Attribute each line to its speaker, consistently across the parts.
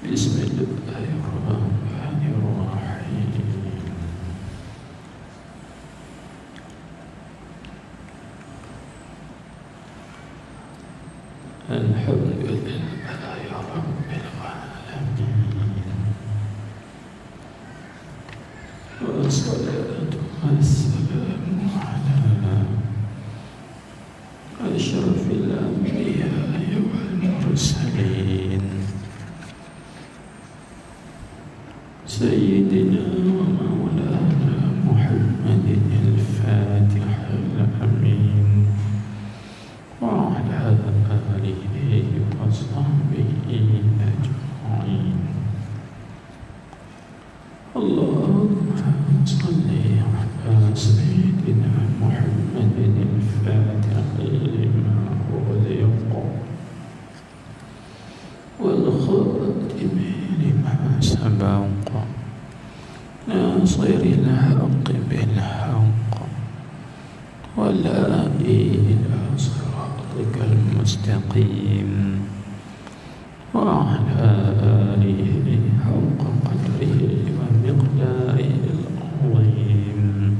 Speaker 1: Bismillahirrahmanirrahim. Alhamdulillahi rabbil alamin. Wassalatu wassalamu ala asyrafil anbiya'i wal mursalin Sayyidina wa maulana Muhammadin al-Fatihil amin wa ala alihi wa sahbihi ajma'in. Allahumma salli ala Sayyidina Muhammadin al-Fatihil lima ughliqa wal khatimi lima sabaqa nasiril haqqi bil haqq wala ila siratikal mustaqim wa ala alihi haqqa qadrihi wa miqdarihil azim.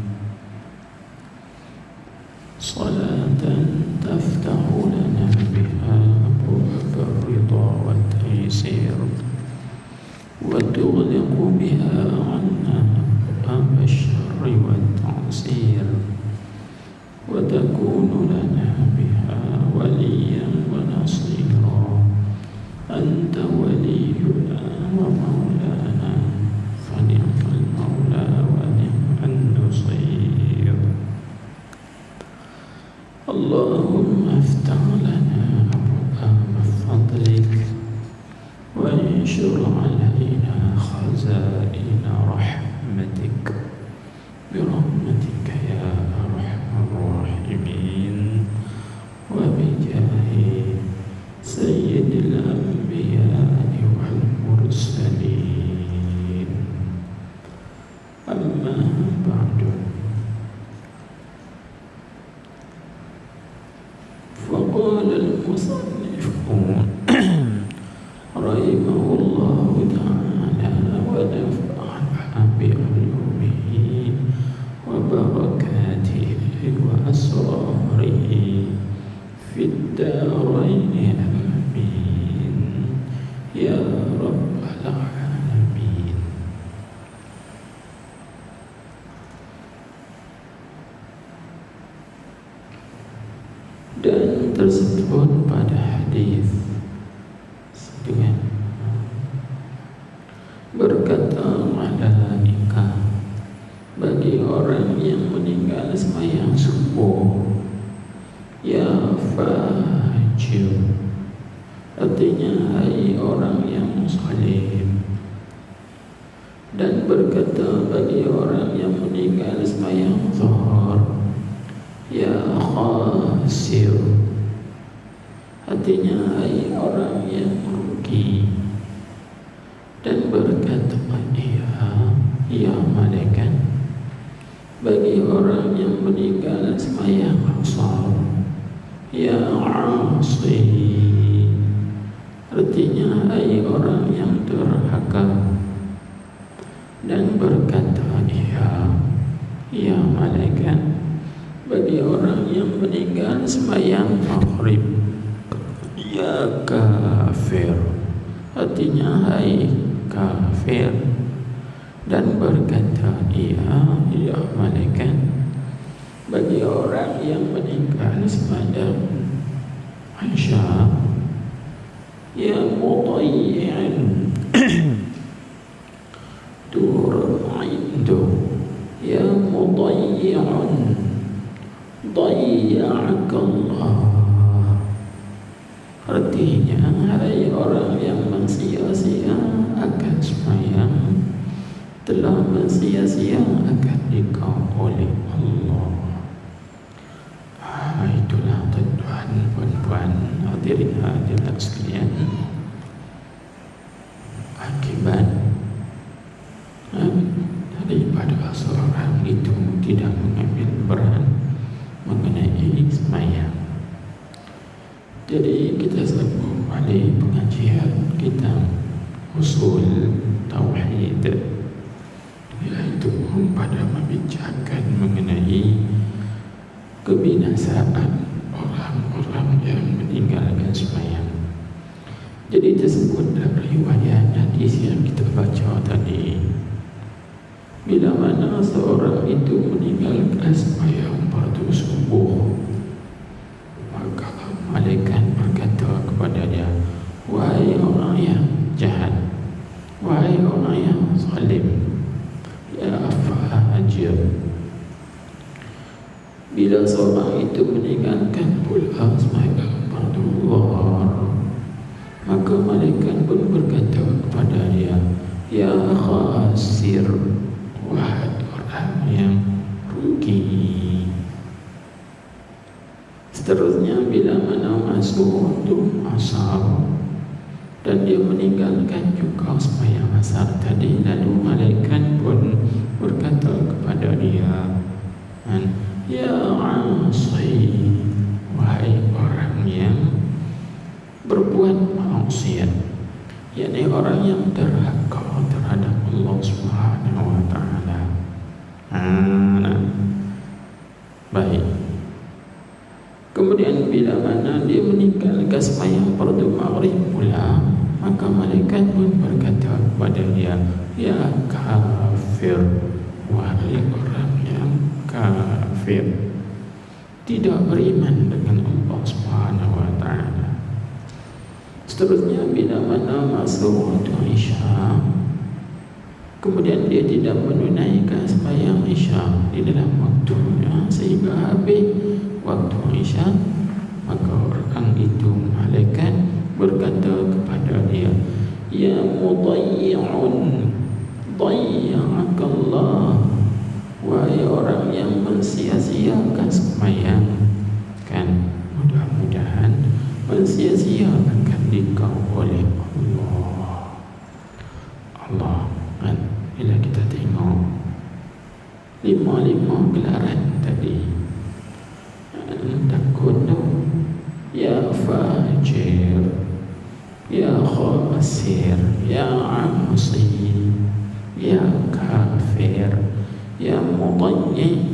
Speaker 1: Salatan taftahu lana biha abwaaba ridha wa taysir wa tughliqu biha 'anna abwaaba asy-syarri wa ta'sir wa takunu lana biha waliyyan wa nasira. Anta waliyuna wa maulana fa ni'mal maula wa ni'man nasir. Allahumma iftah lana abwaaba fadlik wa anshur 'alaina khazaina rahmatik bi rahmatika ya arhamar rahimin wa bi jahi sayyidil anbiya'i wal mursalin. Amma ba'du. فقال المصنف رحمه الله تعالى ونفعنا بعلومه وبركاته وأسراره في الدارين آمين يا رب العالمين. Dan tersebut pada hadis dengan berkata malaika bagi orang yang meninggal sembahyang subuh, ya fajir, artinya hai orang yang salim. Dan berkata bagi orang yang meninggal sembahyang zuhur, ya khasir, artinya hai orang yang rugi. Dan berkata ya malaikat bagi orang yang meninggal sembahyang asar, ya asi, artinya hai orang yang durhaka. Dan berkata ya malaikat bagi orang yang meninggal sembahyang maghrib, ya kafir, artinya hai kafir. Dan berkata ya malaikat bagi orang yang meninggal sembahyang isya, ya mutayyi'an tur'indu, ya mutayyi'an dayya'akallah, artinya hai orang yang mensia-sia akan sembahyang, telah mensia-sia akan dikau oleh Allah. Itulah tuan-tuan, puan-puan, hadirin hadirat sekalian, akibat daripada seorang itu tidak mengambil peran mengenai sembahyang. Jadi kita sambung pada pengajian kita usul tauhid, yaitu pada membicarakan mengenai kebinasaan orang-orang yang meninggalkan sembahyang. Jadi tersebut dalam riwayat hadis yang kita baca tadi, bila mana seorang itu meninggalkan sembahyang fardu subuh, maka malaikat berkata kepada dia, wahai orang yang jahat, wahai orang yang zalim, ya fajir. Bila seorang itu meninggalkan pula sembahyang fardu zuhur, maka malaikat pun berkata kepada dia, ya khasir, wahai orang yang rugi. Seterusnya bila mana masuk waktu asar dan dia meninggalkan juga sembahyang asar tadi, lalu malaikat pun berkata kepada dia, ya asi, wahai orang yang berbuat maksiat, yakni orang yang derhaka terhadap Allah Subhanahu wa taala. Baik. Kemudian bila mana dia meninggalkan sembahyang fardu maghrib pula, maka malaikat pun berkata kepada dia, ya kafir, wahai orang yang kafir, tidak beriman dengan Allah Subhanahu wa taala. Seterusnya bila mana masuk waktu Isya, kemudian dia tidak menunaikan sembahyang Isya di dalam waktunya sehingga habis waktu Isya, maka orang itu malaikat berkata kepada dia, ya mudayyi'un, dayya'akallah, wahai orang yang mensia-siakan sembahyang, kan mudah-mudahan mensia-siakan dikau oleh Allah. Kan bila kita tengok lima gelaran tadi, takut tu, ya fajir, ya khasir, ya asi, ya kafir, ya mudayyi.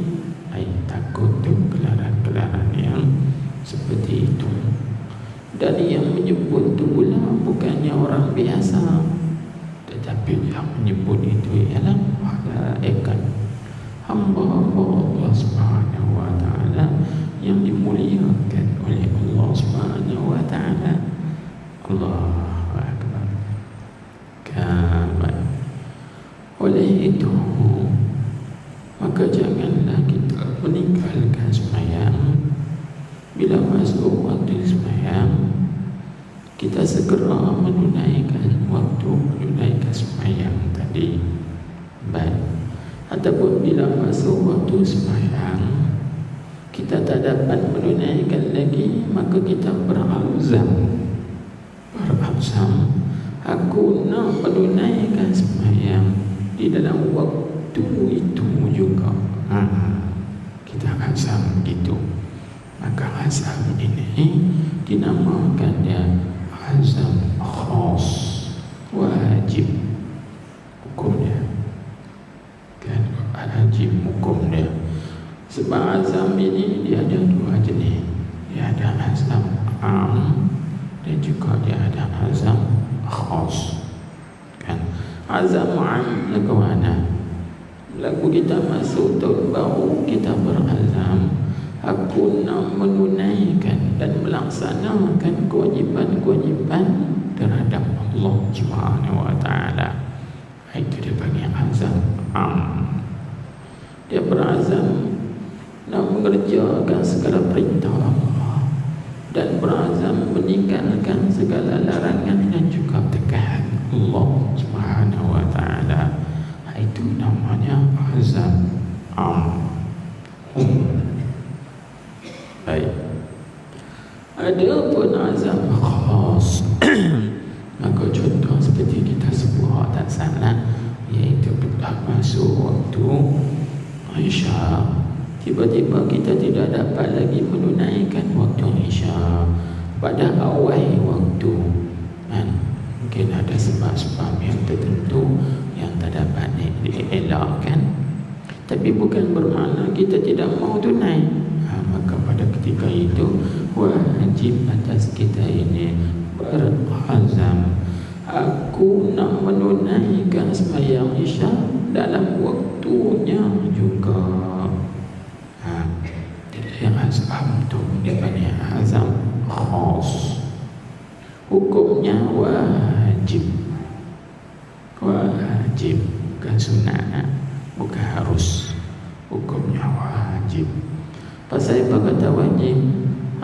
Speaker 1: Takut tu gelaran-gelaran yang seperti itu. Dan yang menyebut itu pula bukannya orang biasa, tetapi yang menyebut itu ialah malaikat, hamba-hamba Allah Subhanahu wa taala yang dimuliakan oleh Allah Subhanahu wa taala. Allahu akbar. Kabar. Oleh itu, maka janganlah kita meninggalkan sembahyang. Bila masuk waktu sembahyang, kita segera menunaikan sembahyang tadi. Baik. Ataupun bila masuk waktu sembahyang kita tak dapat menunaikan lagi, maka kita berazam, aku nak menunaikan sembahyang di dalam waktu itu juga. Kita azam begitu. Maka azam ini dinamakan dia azam khas, wajib hukumnya, kan, wajib hukum dia. Sebab azam ini dia ada dua jenis. Dia ada azam am dan juga dia ada azam khas, kan. Azam am lagu mana? Lagu kita masuk tahun baru, kita berazam, aku nak menunaikan dan melaksanakan kewajipan-kewajipan terhadap Allah Subhanahu wa taala. Itu dia panggil azam am. Dia berazam nak mengerjakan segala perintah Allah dan berazam meninggalkan segala larangan dan juga tegahan Allah Subhanahu wa taala. Itu namanya azam am. Baik. Ada pun azam khas. Maka contoh seperti kita sebut tak salah, iaitu bila masuk waktu Isya, tiba-tiba kita tidak dapat lagi menunaikan waktu Isya pada awal waktu, kan? mungkin ada sebab-sebab yang tertentu yang tak dapat dielakkan, tapi bukan bermakna kita tidak mau tunai. Maka pada ketika itu wajib atas kita ini berazam, aku nak menunaikan sembahyang Isya dalam waktunya juga. Yang azam tu dipanggil azam khas, hukumnya wajib, bukan sunat, bukan harus, hukumnya wajib. Pasal apa kata wajib?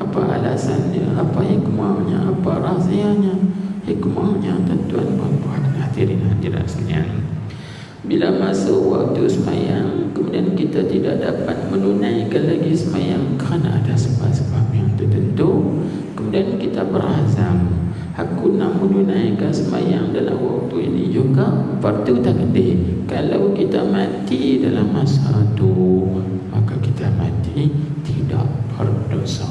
Speaker 1: Apa alasannya? Apa hikmahnya? Apa rahsianya? Hikmahnya tuan-tuan puan-puan hadirin hadirat sekalian, bila masuk waktu sembahyang kemudian kita tidak dapat menunaikan lagi sembahyang kerana ada sebab-sebab yang tertentu, kemudian kita berazam, aku nak menunaikan sembahyang dalam waktu ini juga, fardu takdir. Kalau kita mati dalam masa itu, maka kita mati tidak berdosa.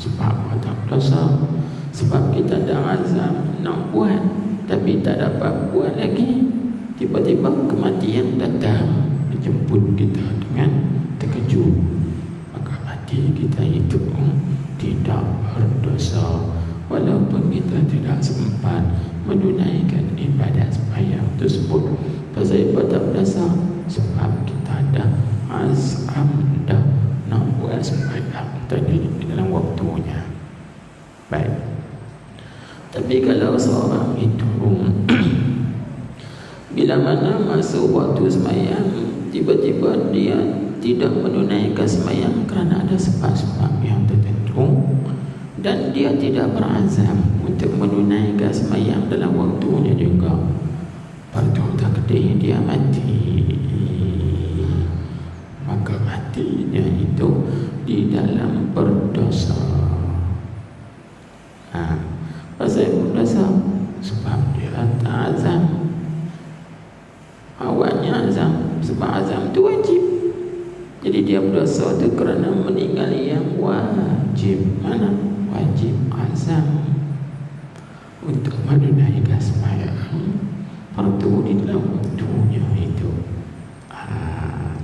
Speaker 1: Sebab apa tak berdosa? Sebab kita dah azam nak buat tapi tak dapat buat lagi. Tiba-tiba kematian datang menjemput kita dengan terkejut, maka mati kita itu tidak berdosa, walaupun kita tidak sempat menunaikan ibadat sembahyang tersebut. Pasal apa tak berdosa? Sebab kita dah azam dah nak buat sembahyang tadi dalam waktunya. Baik. Tapi kalau seorang itu bila mana masuk waktu sembahyang tiba-tiba dia tidak menunaikan sembahyang kerana ada sebab-sebab yang tertentu, dan dia tidak berazam untuk menunaikan sembahyang dalam waktunya juga, fardu takdir dia mati, maka matinya itu di dalam berdosa. Pasal berdosa sebab dia tak azam. Awalnya azam, sebab azam itu wajib, jadi dia berdosa itu kerana meninggal yang wajib. Mana wajib azam untuk menunaikan sembahyang fardu di dalam waktunya itu.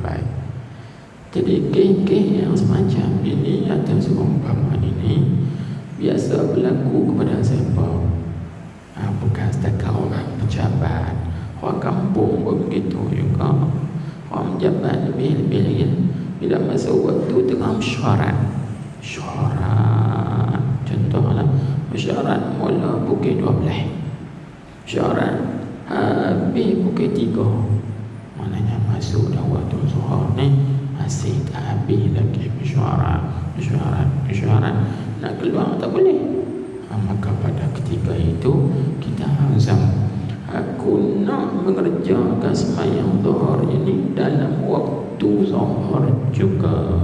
Speaker 1: Baik. Jadi kes-kes yang semacam ini atau seumpama ini biasa berlaku kepada siapa? Bukan setakat orang pejabat, orang kampung pun begitu juga. Orang pejabat lebih lagi bila masa waktu tengah mesyuarat, contohlah mesyuarat mula pukul 12, mesyuarat habis pukul 3, maknanya masuk dah waktu zuhur ni masih tak habis lagi mesyuarat. Nak keluar tak boleh. Maka pada ketika itu kita azam, aku nak mengerjakan sembahyang zuhur ini dalam waktu zuhur juga.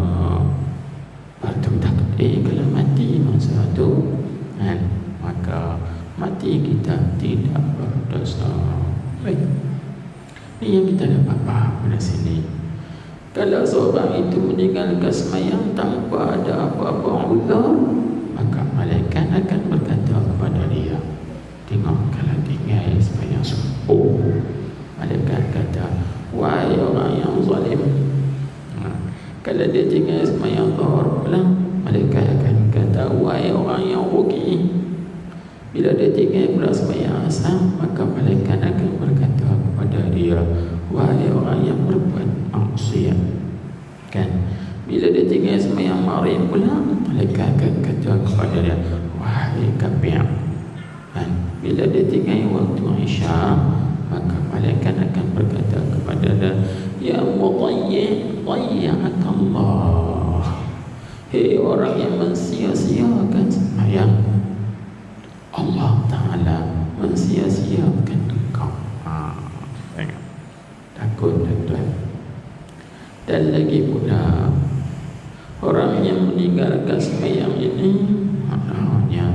Speaker 1: Fardu takdir kalau mati masa itu, maka mati kita tidak berdosa. Baik. Ini yang kita dapat faham pada sini. Kalau seorang itu meninggalkan sembahyang tanpa ada apa-apa uzur, maka malaikat akan berkata kepada dia, tengok kalau tinggal sembahyang subuh, malaikat kata, wahai orang yang zalim. Kalau dia tinggal sembahyang zuhur pula, malaikat akan kata, wahai orang yang rugi. Bila dia tinggal pula sembahyang asar, maka malaikat akan berkata kepada dia, wahai orang yang berbuat maksiat. Kan? Bila dia tinggal sembahyang maghrib pula, malaikat akan kata kepada dia, wahai kafir. Kan? Bila dia tinggal waktu Isya, maka malaikat akan berkata kepada dia, ya mudayyi' Allah. Hei orang yang mensia-siakan sembahyang, Allah Ta'ala mensia-siakan engkau. Takut tuan-tuan. Dan lagi pula orang yang meninggalkan sembahyang ini maknanya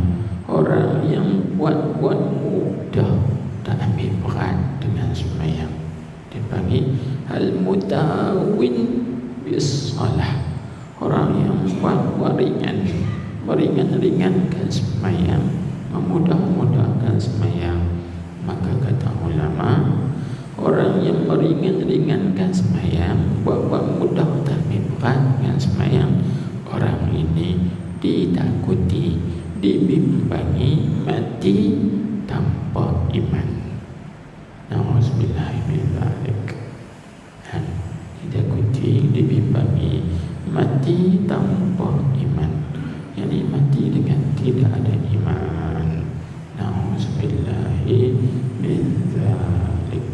Speaker 1: orang yang buat-buat mudah, tak ambil berat dengan sembahyang. Dipanggil al-mutawin bis-salah, orang yang buat ringan, meringan-ringankan sembahyang, memudah-mudahkan semayang. Maka kata ulama, orang yang meringankan semayang, buat mudah tapi berat dengan semayang, orang ini ditakuti, dibimbangi mati tanpa iman. Nauzubillah min dzalik. Ditakuti, dibimbangi mati tanpa iman, yakni mati dengan tidak ada iman. Nauzubillah min dzalik.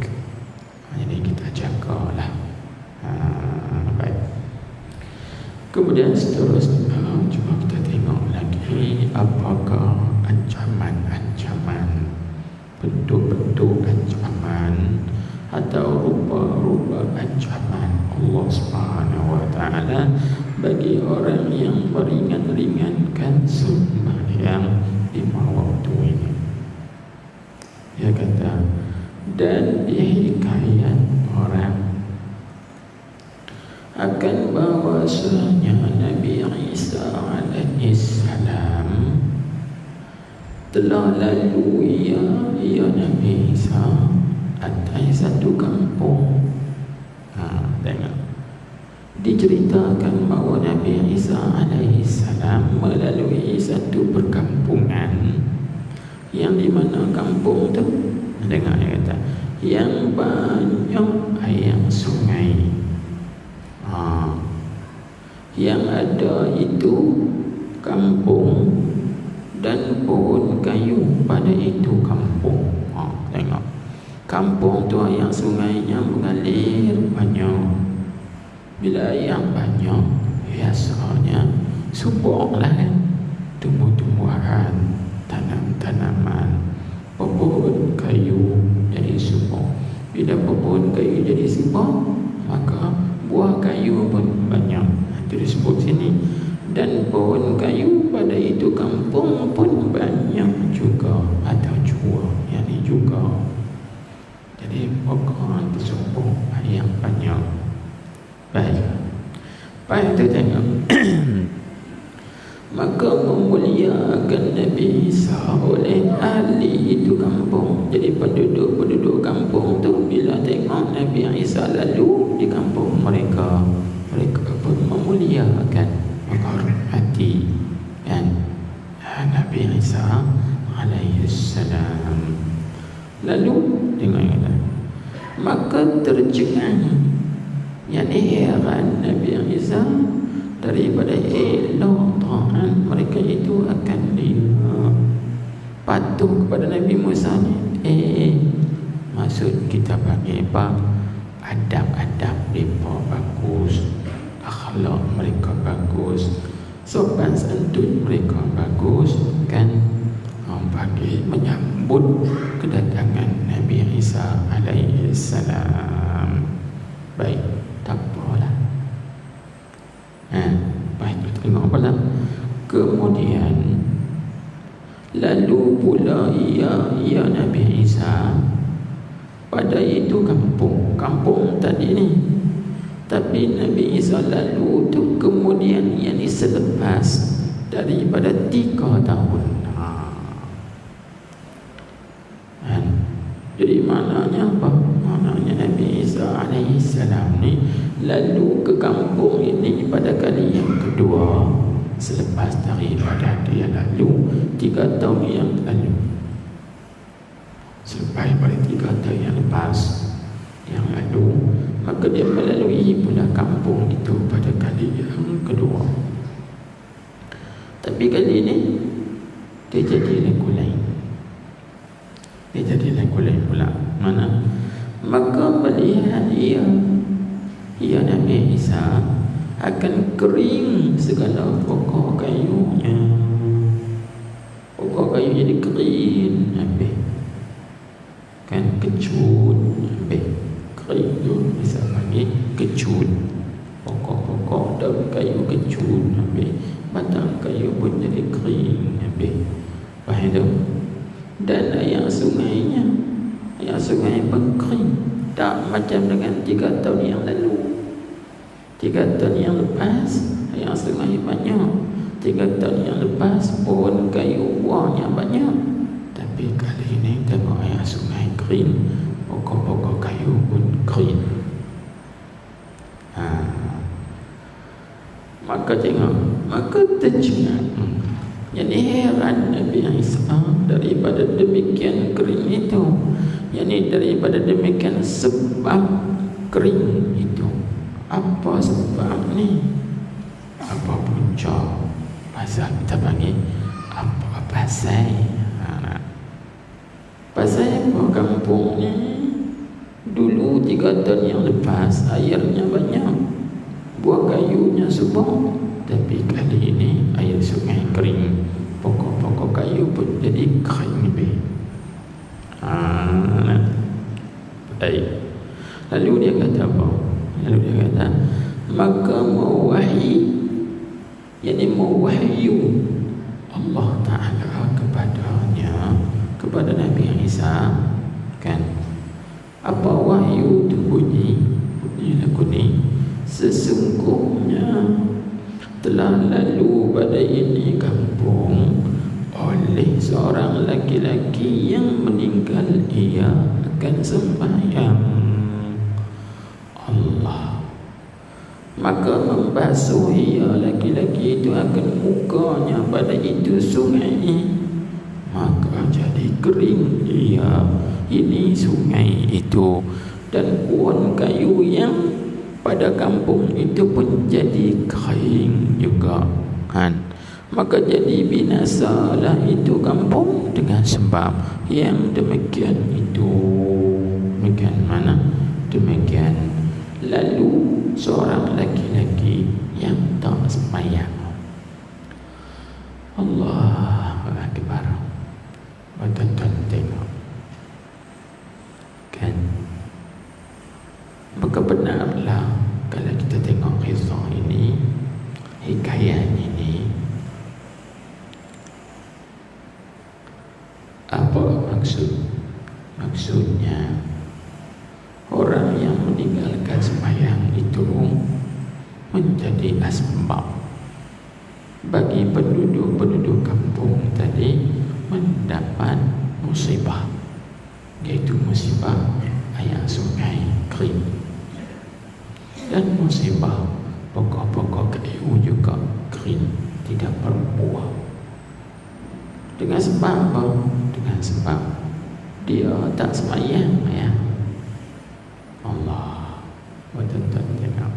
Speaker 1: Jadi kita jagalah. Baik. Kemudian seterusnya coba kita tengok lagi apakah ancaman-ancaman, bentuk-bentuk ancaman atau rupa-rupa ancaman Allah Subhanahu wa taala bagi orang yang meringankan sembahyang 5 waktu ini. Dia kata, dan dihikayat orang akan bahwasanya Nabi Isa alaihi salam telah lalu ia Nabi Isa atas satu kampung. Tengok, diceritakan bahawa Nabi Isa alaihi salam melalui satu perkampungan yang di mana kampung tu, dengar dia kata, yang banyak air sungai. Yang ada itu kampung dan pohon kayu pada itu kampung. Tengok, kampung tu air sungainya mengalir banyak. Bila air banyak, biasanya subur lah kan, tumbuh-tumbuhan, tanam-tanaman, pohon kayu jadi subur. Bila pohon kayu jadi subur, maka buah kayu pun banyak. Itu disebut sini. Dan pohon kayu pada itu kampung pun banyak juga, ada jua, yakni juga. Jadi pohon tersebut yang banyak. Baik. Baik itu tengok. Maka memuliakan Nabi Isa oleh ahli itu kampung. Jadi penduduk kampung tu bila tengok Nabi Isa lalu di kampung mereka, mereka pun memuliakan, menghormati dan Nabi Isa alaihi salam. Lalu tengok, maka tercengang, yakni heran Nabi Isa daripada elok taat mereka itu akan dia patuh kepada Nabi Musa ni. Maksud kita panggil apa? Adab-adab mereka bagus, akhlak mereka bagus, sopan santun mereka bagus, kan? Panggil menyambut kedatangan Nabi Isa alaihi salam. Baik, tak apalah. Baik, tengok pula. Kemudian lalu pula ia Nabi Isa pada itu kampung tadi ni. Tapi Nabi Isa lalu tu kemudian yang selepas daripada 3 tahun. Jadi maknanya apa? Maknanya Nabi Isa alaihi salam ni lalu ke kampung ini pada kali yang kedua selepas daripada dia lalu 3 tahun yang lalu. Selepas pada 3 tahun yang lepas yang lalu, maka dia melalui pula kampung itu pada kali yang kedua. Tapi kali ini dia jadi lagu lain. Dia jadi lagu lain pula. Mana? Maka melihat ia Nabi Isa akan kering segala pokok kayunya. Pokok kayu jadi kering habis. Kan kecut habis. Kering tu bisa panggil kecut. Pokok-pokok daun kayu kecut habis. Batang kayu pun jadi kering habis. Faham tu? Dan air sungainya, air sungai pun kering. Tak macam dengan 3 tahun yang lalu. 3 tahun yang lepas air sungai banyak. 3 tahun yang lepas pohon kayu buahnya banyak. Tapi kali kering, pokok-pokok kayu pun kering. Maka tengok, maka tercengang. Jadi heran Nabi Isa daripada demikian kering itu. Yani daripada demikian sebab kering itu. Apa sebab ni? Apa punca? Pasal kita panggil apa pasal? Pasal apa kampung ni? Dulu 3 tahun yang lepas airnya banyak, buah kayunya subur, tapi kali ini air sungai kering, pokok-pokok kayu pun jadi kering lebih. Baik. Lalu dia kata apa? Lalu dia kata, maka mewahyi, yani mewahyu Allah Ta'ala kepadanya, kepada Nabi Isa, kan? Apa wahyu itu bunyi lagu ni? Sesungguhnya telah lalu pada ini kampung oleh seorang laki-laki yang meninggal ia akan sembahyang Allah. Maka membasuh ia laki-laki itu akan mukanya pada itu sungai, maka jadi kering ia ini sungai itu, dan pohon kayu yang pada kampung itu pun jadi kering juga, kan? Maka jadi binasalah itu kampung dengan sebab yang demikian itu. Demikian mana? Demikian lalu seorang laki-laki yang tak sembahyang. Allahu Akbar. Betul-betul tengok, kan? Maka benarlah kalau kita tengok kisah ini, hikayat ini, apa maksudnya orang yang meninggalkan sembahyang itu menjadi asbab bagi penduduk-penduduk kampung tadi mendapat musibah, yaitu musibah air sungai kering, dan musibah pokok-pokok kayu juga kering, tidak berbuah. Dengan sebab apa? Dengan sebab dia tak sembahyang, ya. Allah, betul-betul tengok.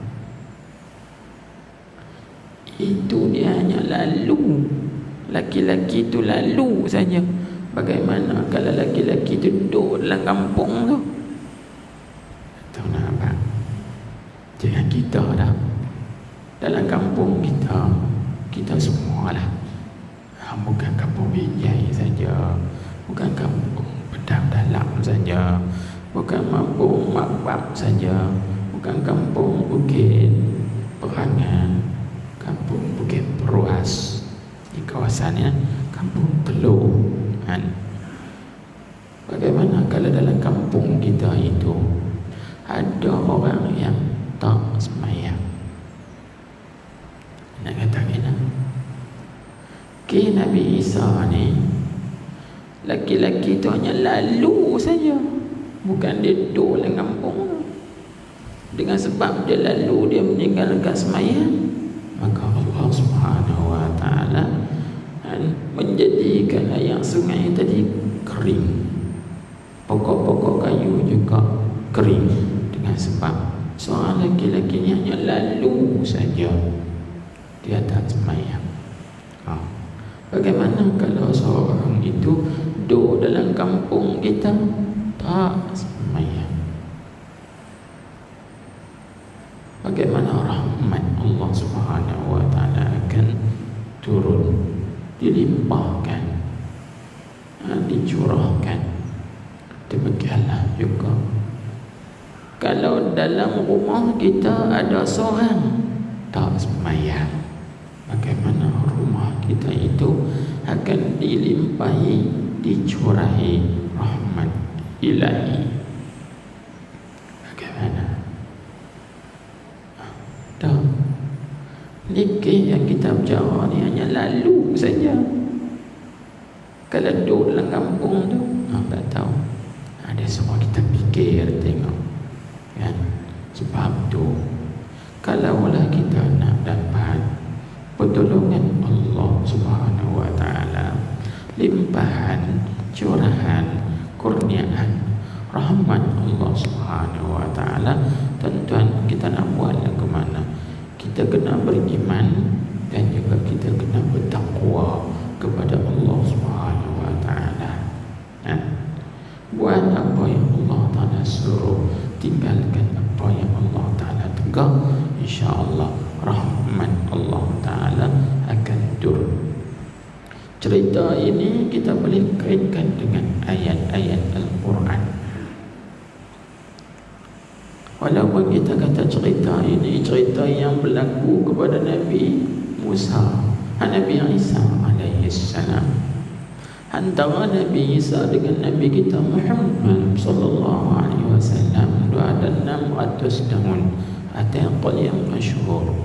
Speaker 1: Itu dia hanya lalu. Laki-laki itu lalu saja. Bagaimana kalau laki-laki itu duduk dalam kampung tu? Tahu nak apa? Jangan kita dah. Dalam kampung kita semualah. Bukan kampung Bijai saja, bukan kampung Pedang Dalam saja, bukan kampung Makbak saja, bukan kampung Bukit Perangan, kampung Bukit Peruas di kawasannya kampung Teluk, kan? Bagaimana kalau dalam kampung kita itu ada orang yang tak sembahyang? Nak kata kena Nabi Isa ni, laki-laki tu hanya lalu saja, bukan dia duduk dalam kampung. Dengan sebab dia lalu, dia meninggalkan sembahyang, maka Allah Subhanahu wa ta'ala menjadikan air sungai tadi kering, pokok-pokok kayu juga kering, dengan sebab seorang laki-laki ni hanya lalu saja, dia tak sembahyang. Bagaimana kalau seorang itu duduk dalam kampung kita tak sembahyang? Bagaimana rahmat Allah Subhanahu wa ta'ala akan turun, dilimpahkan, dicurahkan. Demikianlah juga kalau dalam rumah kita ada seorang tak sembahyang, bagaimana rumah kita itu akan dilimpahi, dicurahi rahmat ilahi? Bagaimana? Tak. Nikah yang kita bicara ni hanya lalu saja. Kalau duduk dalam kampung tu, tak tahu. Ada semua kita fikir, tengok kan. Sebab tu kalaulah kita nak dapat pertolongan Allah Subhanahu wa taala, limpahan curahan kurniaan rahmat Allah Subhanahu wa taala, tuan-tuan, kita nak buat ke mana? Kita kena beriman dan juga kita kena bertakwa kepada Allah Subhanahu wa taala. Buat apa yang Allah taala suruh, tinggalkan apa yang Allah taala tegak, insya-Allah rahmat Allah taala akan turun. Cerita ini kita boleh kaitkan dengan ayat-ayat Al-Quran. Walaupun kita kata cerita ini cerita yang berlaku kepada Nabi Musa, Nabi Isa alaihi salam. Antara Nabi Isa dengan Nabi kita Muhammad sallallahu alaihi wasallam ada 600 tahun. Ada yang masyhur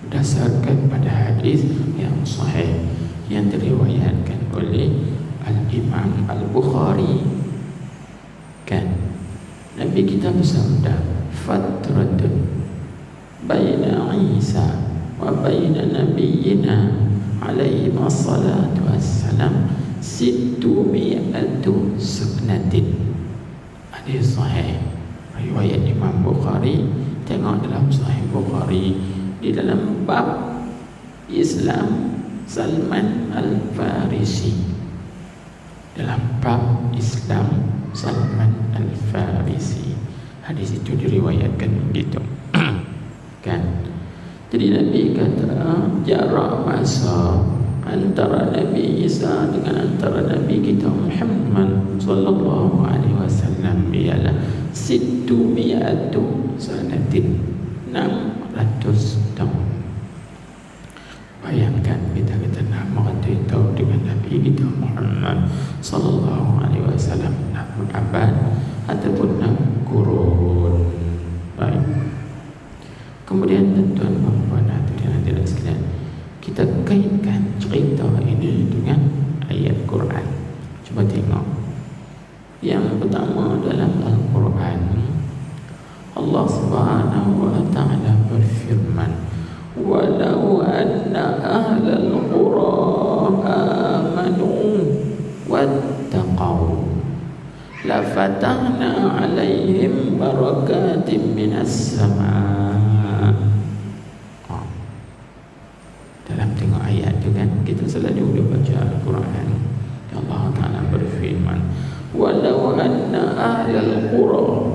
Speaker 1: berdasarkan pada hadis yang sahih yang diriwayatkan oleh Al-Imam Al-Bukhari, kan, Nabi kita bersabda, fatratun baina Isa wa baina nabiyyina alaihi wassalatu wassalam situmi'atu sunatin. Hadis sahih riwayat Imam Bukhari. Tengok dalam Sahih Bukhari di dalam bab Islam Salman Al-Farisi. Dalam bab Islam Salman Al-Farisi, hadis itu diriwayatkan begitu. Kan? Jadi Nabi kata jarak masa antara Nabi Isa dengan antara Nabi kita Muhammad sallallahu alaihi wasallam ialah 600 sanatin, 600 tahun. Bayangkan kita nak beritahu dengan Nabi kita Muhammad sallallahu alaihi wasallam 6 abad ataupun 6 kurun. Baik. Kemudian tuan-tuan dan puan hadirin sekalian, kita kaitkan cerita ini dengan ayat Quran. Cuba tengok. Yang pertama dalam Al-Quran, Allah Subhanahu wa taala berfirman, walau anna ahlal qura amanu wattaqau la fatahna alaihim barakatim minas sama. Dalam tengok ayat tu kan, kita selalu baca Al-Quran, Allah Ta'ala berfirman, walau anna ahlal qura,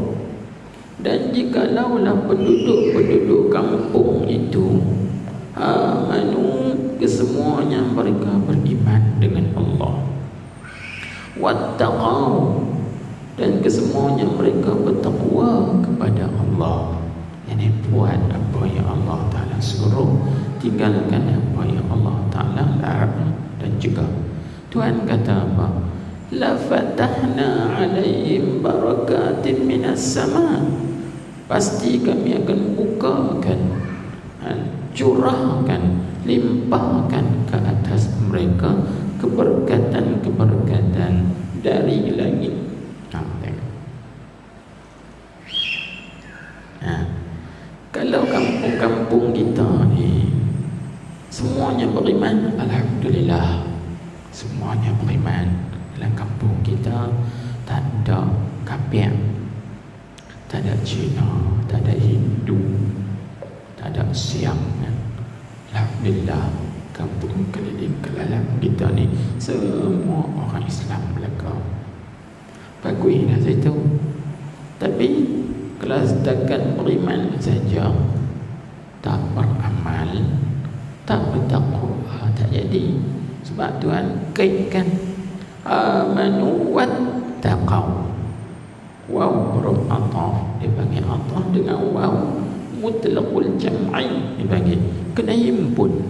Speaker 1: dan jikalaulah penduduk-penduduk kampung itu amanu, kesemuanya mereka beriman dengan Allah, wattaqau, dan kesemuanya mereka bertakwa kepada Allah, yang buat apa yang Allah Ta'ala suruh, tinggalkan apa yang Allah Ta'ala larang. Dan juga Tuhan kata apa? La fatahna alaihim barakatin minas sama, pasti kami akan bukakan, curahkan, limpahkan ke atas mereka keberkatan-keberkatan dari langit. Kalau kampung-kampung kita ni semuanya beriman, alhamdulillah, semuanya beriman. Dalam kampung kita tak ada kafir, tak ada Cina, tak ada Hindu, tak ada Siam, kan? Alhamdulillah, kampung keliling kelalam kita ni semua orang Islam belaka. Baguslah situ. Tapi kalau setakat beriman saja, tak beramal, tak bertakwa, tak jadi. Sebab Tuhan kaitkan amanu wattaqau, waw huruf ataf, dia panggil ataf dengan waw mutlaqul jam'i, dia panggil kena himpun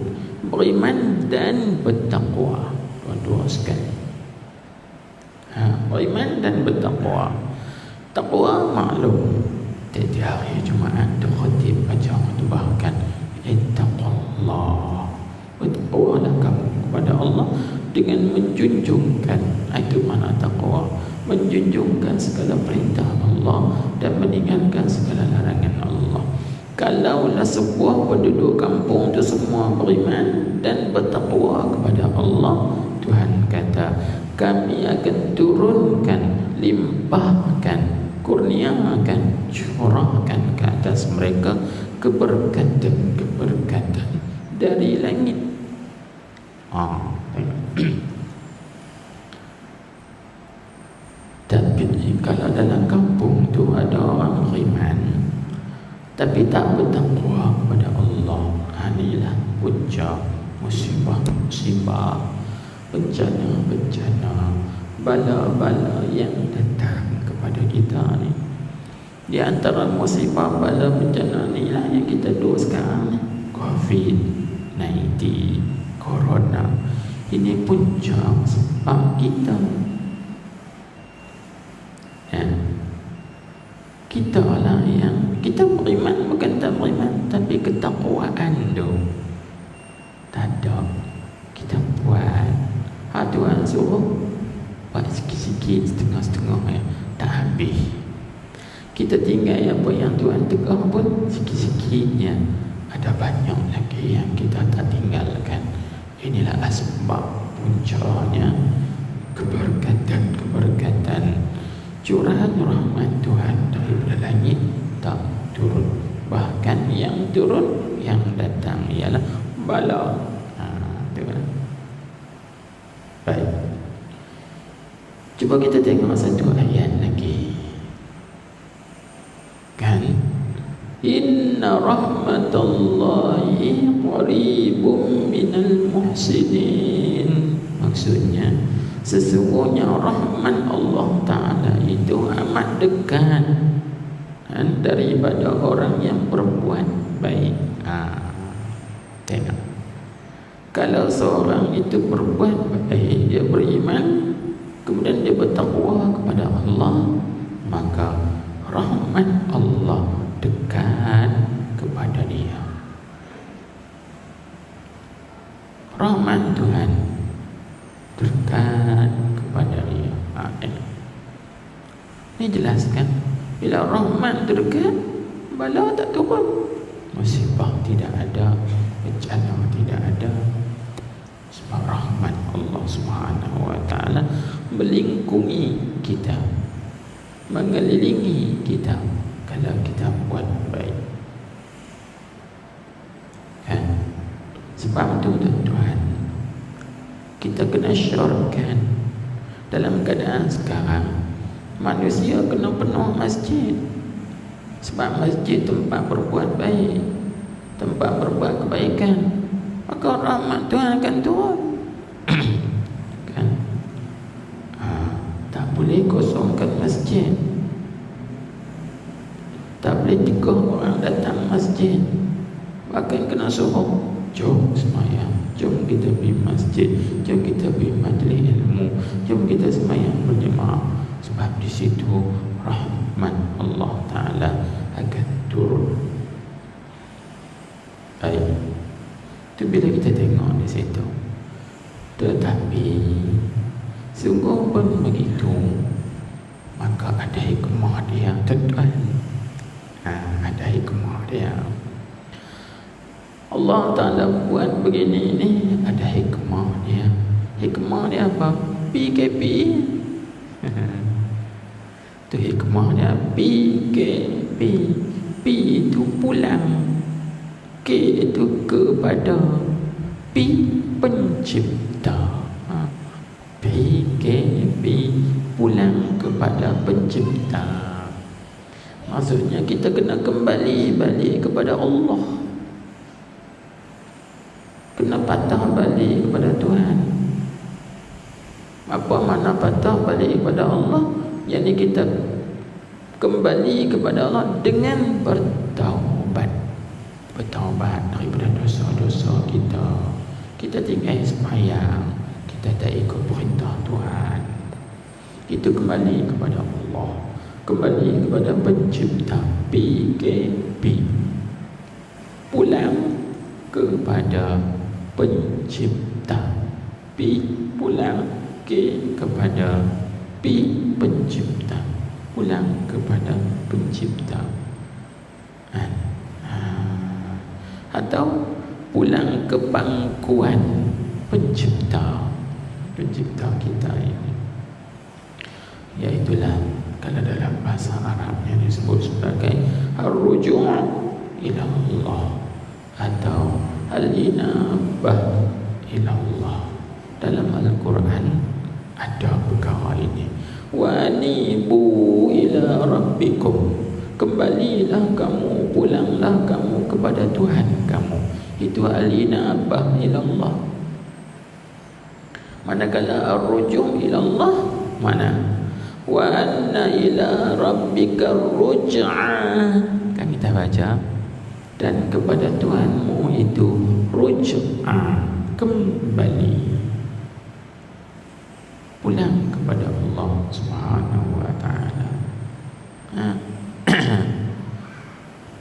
Speaker 1: beriman dan bertakwa, dua-dua sekali. Beriman dan bertakwa. Takwa maklum, tiap hari Jumaat tu khatib baca bahkan ittaqullah, bertakwalah kamu kepada Allah dengan menjunjungkan. Itu mana takwa, menjunjungkan segala perintah Allah dan meninggalkan segala larangan Allah. Kalaulah sebuah penduduk kampung itu semua beriman dan bertakwa kepada Allah, Tuhan kata, kami akan turunkan, limpahkan, kurniakan, curahkan ke atas mereka keberkatan dari langit. Tapi kalau dalam kampung tu ada orang beriman tapi tak bertakwa kepada Allah, inilah punca musibah, bencana, bala-bala yang datang kepada kita ni. Di antara musibah, bala, bencana ni lah yang kita duduk sekarang ni, COVID-19, Corona. Ini punca sebab kita kita lah yang kita beriman, bukan tak beriman, tapi ketakwaan tu tak ada. Kita buat Tuhan suruh buat sikit-sikit, setengah-setengah ya, tak habis. Kita tinggal apa yang Tuhan tegah pun sikit-sikitnya, ada banyak lagi yang kita tak tinggalkan. Inilah asbab puncanya keberkatan curahan rahmat Tuhan daripada langit tak turun. Bahkan yang turun, yang datang ialah bala. Baik, cuba kita tengok satu ayat lagi kan. Inna rahmatallahi qaribum minal muhsinin. Maksudnya sesungguhnya rahmat Allah Ta'ala itu amat dekat daripada orang yang berbuat baik. Tengok, kalau seorang itu berbuat baik, dia beriman, kemudian dia bertakwa kepada Allah, maka rahmat Allah dekat kepada dia. Rahmat Tuhan dekat kepada dia. Ini jelaskan, bila rahmat dekat, bala tak turun, musibah tidak ada, bencana tidak ada. Sebab rahmat Allah Subhanahu wa ta'ala melingkungi kita, mengelilingi kita kalau kita buat baik. Sebab itu tuan-tuan, kita kena syorkan. Dalam keadaan sekarang, manusia kena penuh masjid. Sebab masjid tempat berbuat baik, tempat berbuat kebaikan, maka rahmat Tuhan akan turun. Kan? Tak boleh kosongkan masjid, tak boleh tegah orang datang masjid. Bahkan kena suruh, jom semayang, jom kita pergi masjid, jom kita pergi majlis ilmu, jom kita semayang berjemaah. Sebab di situ rahmat Allah Ta'ala akan turun. Baik, itu bila kita tengok di situ. Tetapi sungguh pun begitu, maka ada hikmah dia, tuan-tuan. Ada hikmah dia. Allah Ta'ala buat begini ni, ada hikmah dia. Hikmah dia apa? PKP. Itu hikmah dia, PKP. P itu pulang, K itu kepada, P pencipta. PKP, pulang kepada pencipta. Maksudnya kita kena kembali balik kepada Allah, kena patah balik kepada Tuhan. Apa makna patah balik kepada Allah? Yang kita kembali kepada Allah dengan bertaubat daripada dosa-dosa kita. Kita tinggal sembahyang, kita tak ikut perintah Tuhan, kita kembali kepada Allah, kembali kepada pencipta. PKP, pulang kepada pencipta. P pulang, K kepada P pencipta, pulang kepada pencipta. Atau pulang ke pangkuan pencipta kita ini. Iaitulah kalau dalam bahasa Arabnya disebut sebagai ar-ruju' ila Allah atau al-inabah ila Allah. Dalam Al-Quran ada perkara ini. Wa anibu ila rabbikum, kembalilah kamu, pulanglah kamu kepada Tuhan kamu. Itu al-inabah ila Allah. Manakala ar-ruju' ila Allah, mana? Wa anna ila rabbika ruj'a, kan kita baca, dan kepada Tuhanmu itu ruj'a, kembali, pulang kepada Allah Subhanahu wa ta'ala.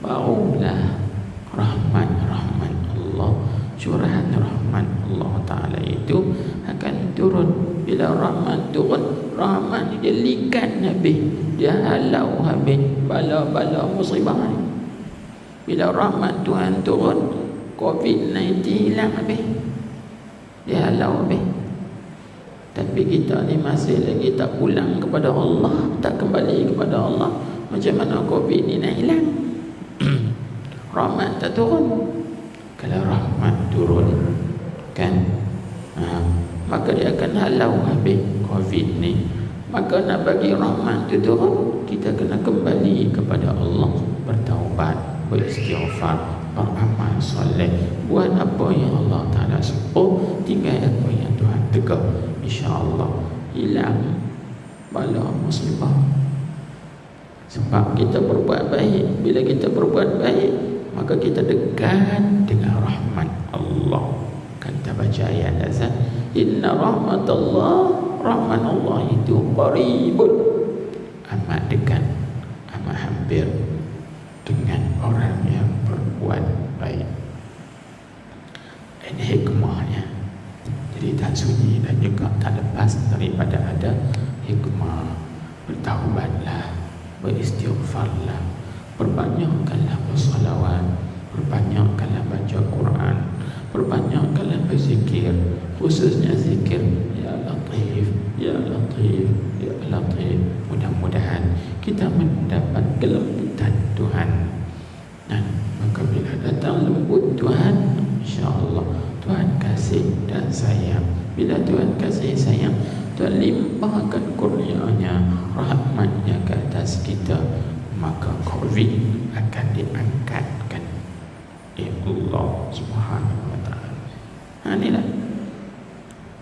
Speaker 1: Barulah rahmat Allah, curahan rahmat Allah Ta'ala itu akan turun. Bila rahmat turun, rahmat dia likan habis, dia halau habis bala-bala musibah ni. Bila rahmat Tuhan turun, COVID-19 hilang habis, dia halau habis. Tapi kita ni masih lagi tak pulang kepada Allah, tak kembali kepada Allah. Macam mana COVID ni nak hilang? Rahmat tak turun. Kalau rahmat turun, kan, maka dia akan halau habis COVID ni. Maka nak bagi rahmat tu turun, kita kena kembali kepada Allah, bertaubat, beristighfar, beramal soleh, buat apa yang Allah Ta'ala suruh, tinggal apa yang Tuhan tegak. InsyaAllah hilang bala musibah. Sebab kita berbuat baik. Bila kita berbuat baik, maka kita dekat dengan rahmat Allah. Kan kita baca ayat azan, inna rahmatullah, rahmat Allah itu qaribun, amat dekat, amat hampir dengan orang yang berbuat baik. Ini hikmahnya. Jadi tak sunyi dan juga tak lepas daripada ada hikmah. Bertaubatlah, beristighfarlah, perbanyakkanlah bersalawat, perbanyakkanlah baca Quran, perbanyakkanlah berzikir, khususnya zikir Ya Latif, Ya Latif, Ya Latif. Mudah-mudahan kita mendapat kelembutan Tuhan. Dan maka bila datang lembut Tuhan, insya-Allah Tuhan kasih dan sayang. Bila Tuhan kasih sayang, Tuhan limpahkan kurnia-Nya, rahmat-Nya ke atas kita, maka COVID akan diangkatkan oleh Allah Subhanahu wa ta'ala. Inilah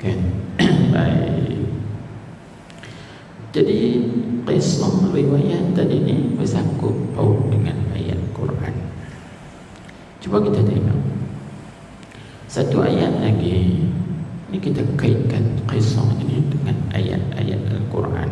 Speaker 1: kan. Baik. Jadi kisah riwayat tadi ni bersangkut paut dengan ayat Quran. Cuba kita tengok satu ayat lagi. Ini kita kaitkan kisah ini dengan ayat-ayat Al-Quran.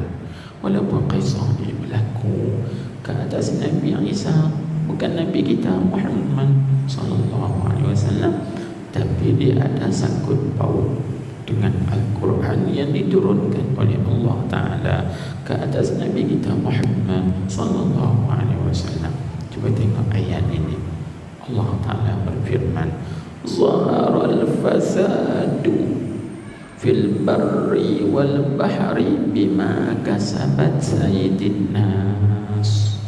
Speaker 1: Walaupun kisah ini berlaku ke atas Nabi Isa, bukan Nabi kita Muhammad sallallahu alaihi wasallam, tapi dia ada sangkut paut dengan Al-Quran yang diturunkan oleh Allah Ta'ala ke atas Nabi kita Muhammad sallallahu alaihi wasallam. Cuba tengok ayat ini. Allah Ta'ala berfirman, Zaharal fasadu fil barri wal bahri bima kasabat sayyidin nas.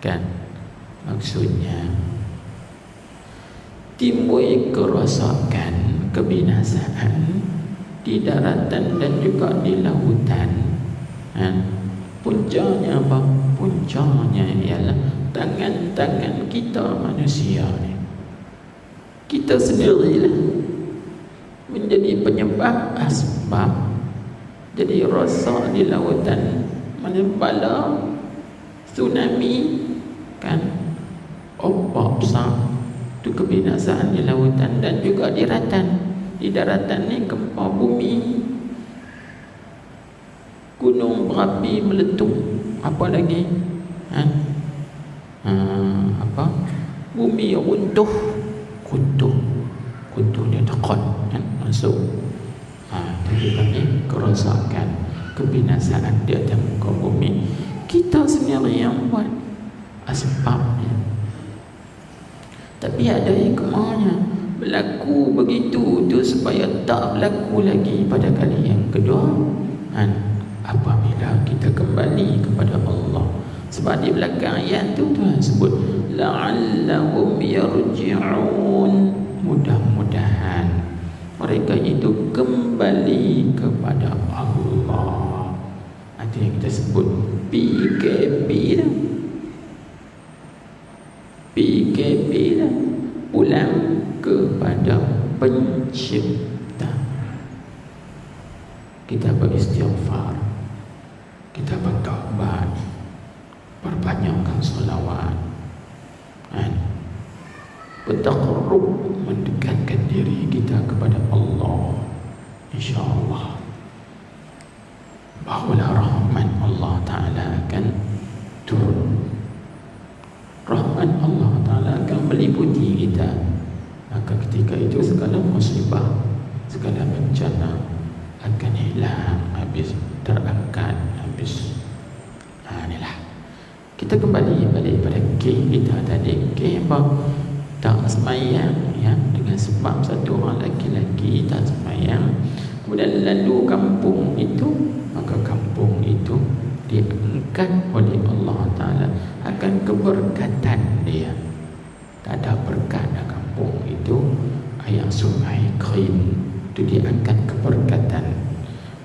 Speaker 1: Kan, maksudnya timbul kerosakan, kebinasaan di daratan dan juga di lautan. Puncanya apa? Puncanya ialah tangan-tangan kita manusia ni. Kita sendirilah menjadi penyebab asbab. Jadi rosak di lautan, bala tsunami, kan, ombak besar, itu kebinasaan di lautan dan juga di daratan. Di daratan ni gempa bumi, gunung berapi meletup, apa lagi? Apa? Bumi runtuh dia tekan, kan, masuk. Itu dipanggil kerosakan. kebinasaan di atas muka bumi. Kita sendiri yang buat asbabnya. Tapi ada hikmahnya. Berlaku begitu tu supaya tak berlaku lagi pada kali yang kedua. Apabila kita kembali kepada Allah. Sebab di belakang ayat tu Tuhan sebut la'allahum yarji'un, mudah-mudahan mereka itu kembali kepada Allah. Itu yang kita sebut PKP lah. PKP lah, pulang kepada pencipta. Kita beristighfar, kita bertaubat, perbanyakkan selawat, bertaqarrub, mendekatkan diri kita kepada Allah. InsyaAllah bahawa rahmat Allah Ta'ala akan turun, rahmat Allah Ta'ala akan meliputi kita. Maka ketika itu segala musibah, segala bencana akan hilang, habis, terangkat, habis. Inilah kita kembali balik pada kita tadi. Apa? Tak semayang ya, dengan sebab satu orang lelaki tak semayang, kemudian lalu kampung itu, maka kampung itu diangkat oleh Allah Ta'ala akan keberkatan dia. Tak ada berkat dalam kampung itu. Air sungai kering itu diangkat keberkatan.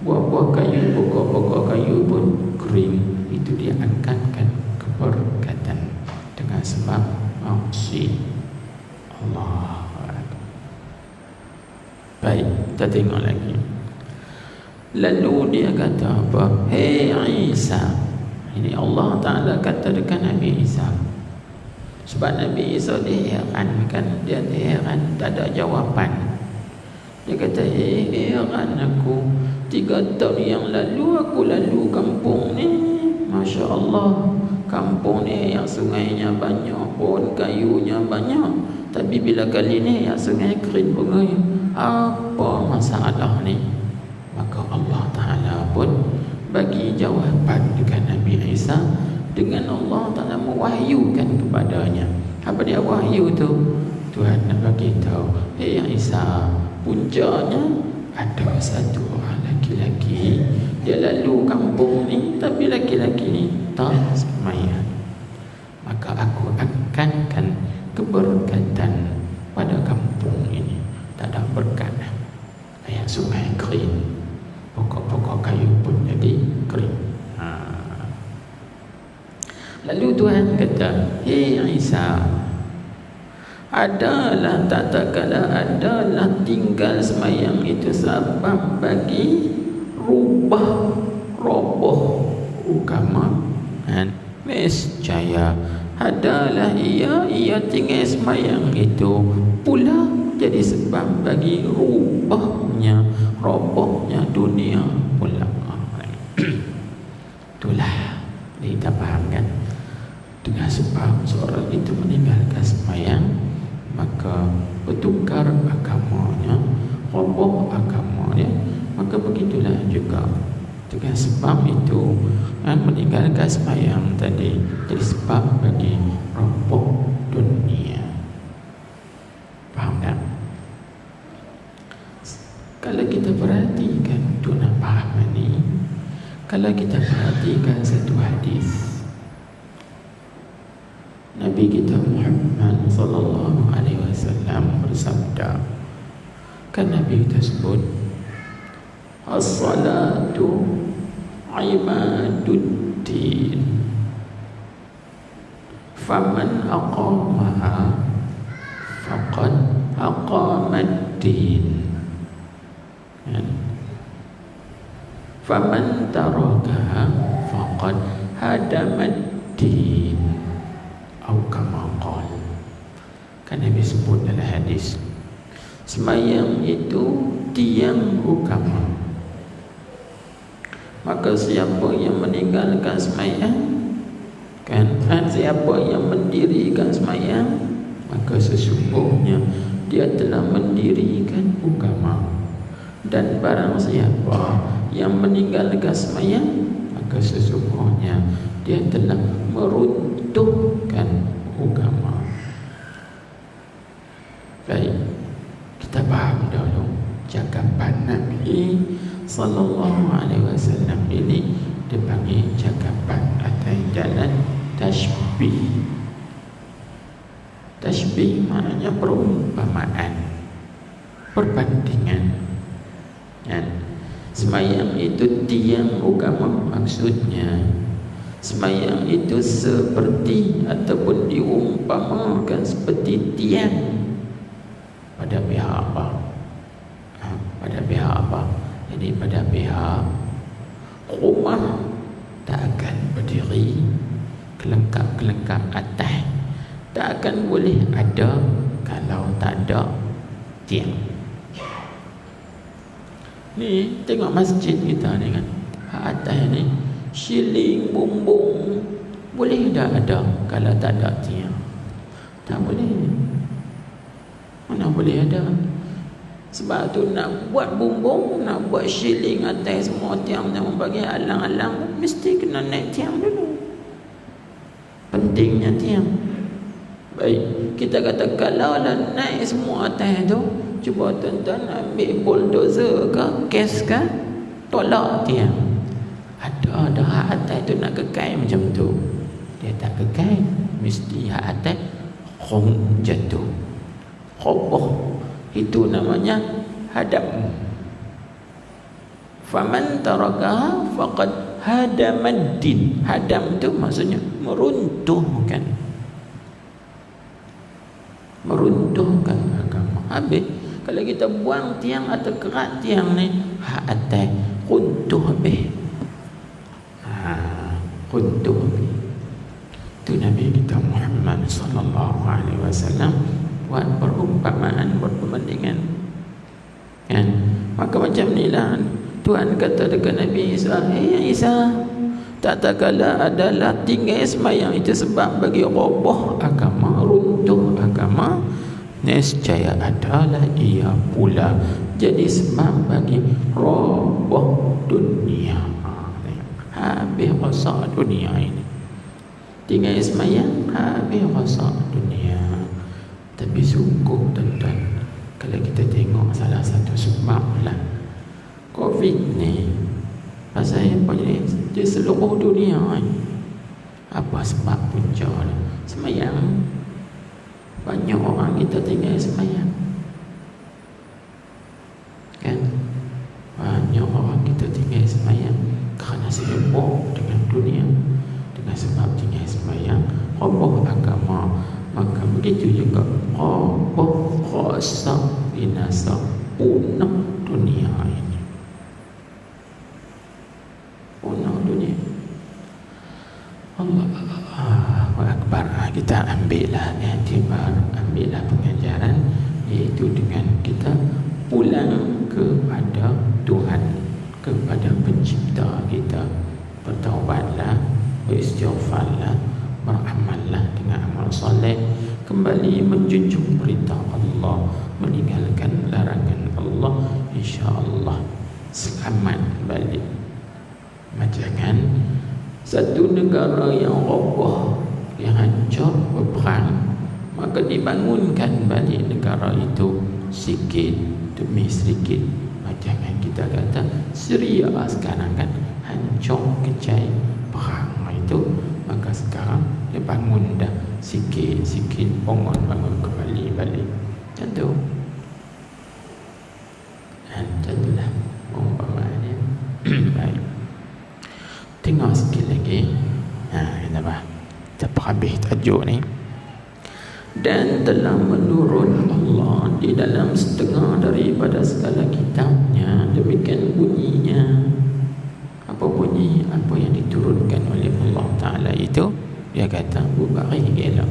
Speaker 1: Buah-buah kayu, pokok-pokok kayu pun kering, itu diangkatkan keberkatan dengan sebab maksud Allah. Baik, kita tengok lagi. Lalu dia kata apa? Hei Isa. Ini Allah Ta'ala kata dekat Nabi Isa. Sebab Nabi Isa dia herankan, dia heran, tak ada jawapan. Dia kata, heran aku, 3 tahun yang lalu aku lalu kampung ni, Masya Allah, kampung ni yang sungainya banyak, pohon kayunya banyak. Tapi bila kali ni yang sungai kering bunga, apa masalah ni? Maka Allah Ta'ala pun bagi jawapan dekat Nabi Isa dengan Allah Ta'ala mewahyukan kepadanya. Apa dia wahyu tu? Tuhan nak bagi tahu, hei Isa, puncaknya ada satu orang laki-laki, dia lalu kampung ni, tapi laki-laki ni tak semayang. Maka aku akankan keberkatan pada kampung ini. Tak ada berkat. Air sungai kering, pokok-pokok kayu pun jadi kering. Lalu Tuhan kata, hei Isa, adalah kala adalah tinggal semayang itu sebab bagi roboh agama. Nescaya adalah ia tinggal semayang itu pula jadi sebab bagi robohnya dunia pula. Itulah kita faham kan? Dengan sebab seorang itu meninggalkan semayang, maka bertukar agamanya, roboh agamanya. Maka begitulah juga dengan sebab itu meninggalkan semayang tadi jadi sebab bagi roboh dunia. Faham tak? Kalau kita perhatikan untuk nak faham ini, kalau kita perhatikan satu hadis Nabi kita Muhammad sallallahu alaihi wasallam bersabda, kan Nabi kita sebut as-salatu imaduddin faman aqamaha faqad aqamad-din faman tarakaha faqad hadamad-din. Kan Nabi sebut dalam hadis, semayang itu tiang agama. Maka siapa yang meninggalkan semayang, kan, siapa yang mendirikan semayang, maka sesungguhnya dia telah mendirikan agama. Dan barang siapa yang meninggalkan sembahyang, maka sesungguhnya dia telah meruntuhkan agama. Baik, kita faham dahulu cakapan Nabi sallallahu alaihi wasallam ini dipanggil cakapan atas jalan tashbih. Tashbih maknanya perumpamaan, perbandingan. Sembahyang itu tiang agama, maksudnya sembahyang itu seperti ataupun diumpamakan seperti tiang. Pada pihak apa? Pada pihak apa? Jadi pada pihak rumah tak akan berdiri kelengkap-kelengkap atas, tak akan boleh ada kalau tak ada tiang. Ni tengok masjid kita ni kan, atas ni siling bumbung boleh tak ada kalau tak ada tiang? Tak boleh. Mana boleh ada? Sebab tu nak buat bumbung, nak buat siling atas semua tiang yang bagi alang-alang, mesti kena naik tiang dulu. Pentingnya tiang. Baik, kita kata kalau lah naik semua atas tu, cuba tuan-tuan ambil bulldozer ke, kes ke, tolak tiang. Ada hak atas tu nak kekal macam tu. Dia tak kekal, mesti hak atas jatuh, roboh. Itu namanya hadam. Faman tarakaha faqad hadamaddin. Hadam tu maksudnya meruntuhkan. Meruntuhkan agama. Habis kalau kita buang tiang atau kerat tiang ni, hak atas runtuh habis. Runtuh habis. Itu Nabi kita Muhammad sallallahu alaihi wasallam buat perumpamaan, buat perbandingan kan. Maka macam ni lah Tuhan kata dekat Nabi Isa, Isa, tak kala adalah tinggal sembahyang itu sebab bagi roboh agama, runtuh agama, nescaya adalah ia pula jadi sebab bagi roboh dunia. Habis rosak dunia ini. Tinggal sembahyang, habis rosak dunia. Tapi sungguh tuan-tuan, kalau kita tengok salah satu sebab lah COVID ni, pasal apa jadi di seluruh dunia ni, apa sebab punca ni? Sembahyang. Banyak orang kita tinggal sembahyang kan? Banyak orang kita tinggal sembahyang kerana sibuk dengan dunia, dengan sebab tinggal sembahyang roboh agama. Maka begitu juga roboh, rosak, binasa, punah dunia ini. Punah dunia. Allah Akbar. Kita ambillah iktibar, ambillah pengajaran, iaitu dengan kita pulang kepada Tuhan, kepada pencipta kita. Bertaubatlah, beristighfarlah, beramallah dengan amal soleh, kembali menjunjung perintah Allah, meninggalkan larangan Allah, insya-Allah selamat balik. Jangan satu negara yang roboh, yang hancur, berperang, maka dibangunkan balik negara itu sikit demi sedikit. Jangan kita kata Syria sekarang kan hancur, kecai, perang itu, maka sekarang dia bangun dah sikit-sikit, bangun kembali balik. Macam tu. Macam itulah umpamaannya. Baik. Tengok sikit lagi. Kenapa? Kita habis tajuk ni. Dan telah menurun Allah di dalam setengah daripada segala kitabnya. Demikian bunyinya. Apa bunyi? Apa yang diturunkan oleh Allah Ta'ala itu, dia kata bari gelap.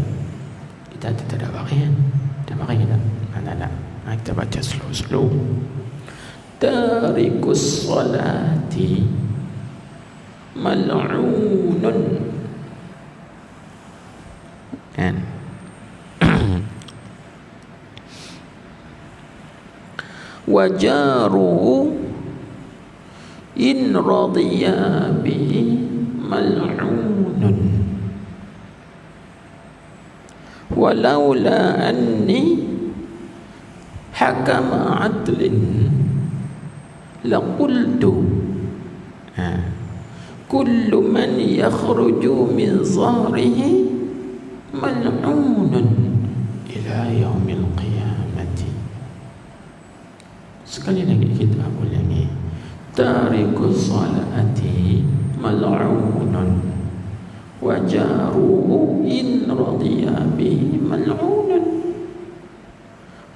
Speaker 1: Kita tak ada bari kan? Kita bari tak? Tak. Kita baca slow-slow. Tarikus salati mal'unun kan? Wajaruhu in radiya bihi mal'unun walaula anni hakama adlin laqultu kullu man yakhruju min zahrihi mal'unun ila yaumil qiyamati. Sekali lagi kita ulangi. Tarikus salati mal'unun wa jaruhu in radiya bihi mal'unun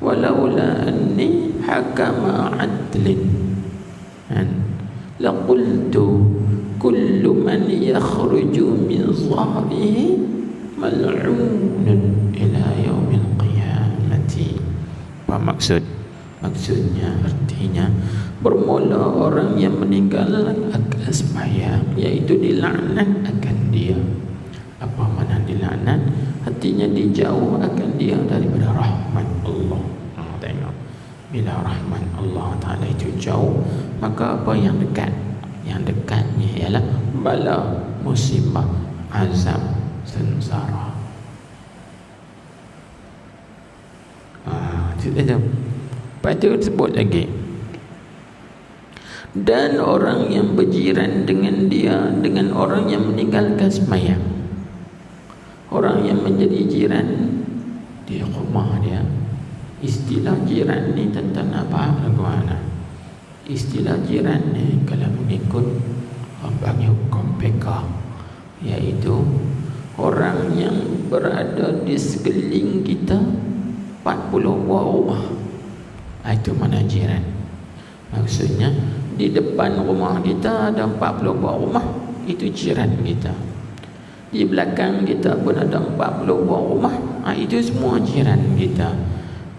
Speaker 1: walaula anni hakama adlin laqultu kullu man yakhruju min zahrihi mal'unun ila yaumil qiyamati. Apa maksudnya artinya bermula orang yang meninggalkan akan sembahyang, iaitu dilaknat akan dia. Apa makna dilaknat? Artinya dijauh akan dia daripada rahmat Allah. Tengok, bila rahmat Allah Ta'ala itu jauh, maka apa yang dekat? Yang dekatnya ialah bala, musibah, azab, sengsara. Lepas itu sebut lagi, dan orang yang berjiran dengan dia, dengan orang yang meninggalkan sembahyang. Orang yang menjadi jiran di rumah dia. Istilah jiran ni tentang apa? Bagaimana? Istilah jiran ni kalau mengikut bagi hukum fiqh, iaitu orang yang berada di sekeliling kita 40 buah rumah. Itu mana jiran. Maksudnya di depan rumah kita ada 40 buah rumah, itu jiran kita. Di belakang kita pun ada 40 buah rumah, itu semua jiran kita.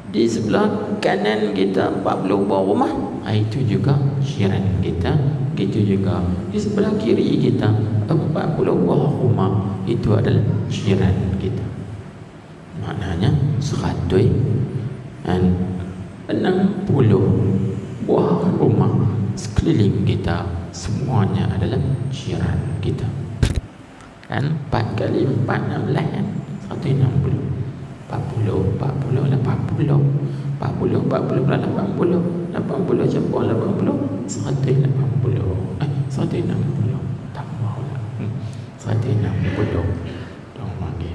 Speaker 1: Di sebelah kanan kita 40 buah rumah, itu juga jiran kita. Gitu juga di sebelah kiri kita 40 buah rumah, itu adalah jiran kita. Maknanya 160 buah rumah sekeliling kita, semuanya adalah jiran kita. Kan 4 kali 4 16 kan, 160. 40 40 80 40 40 80 80 campur 80 180 160 tambahlah 160 dong lagi.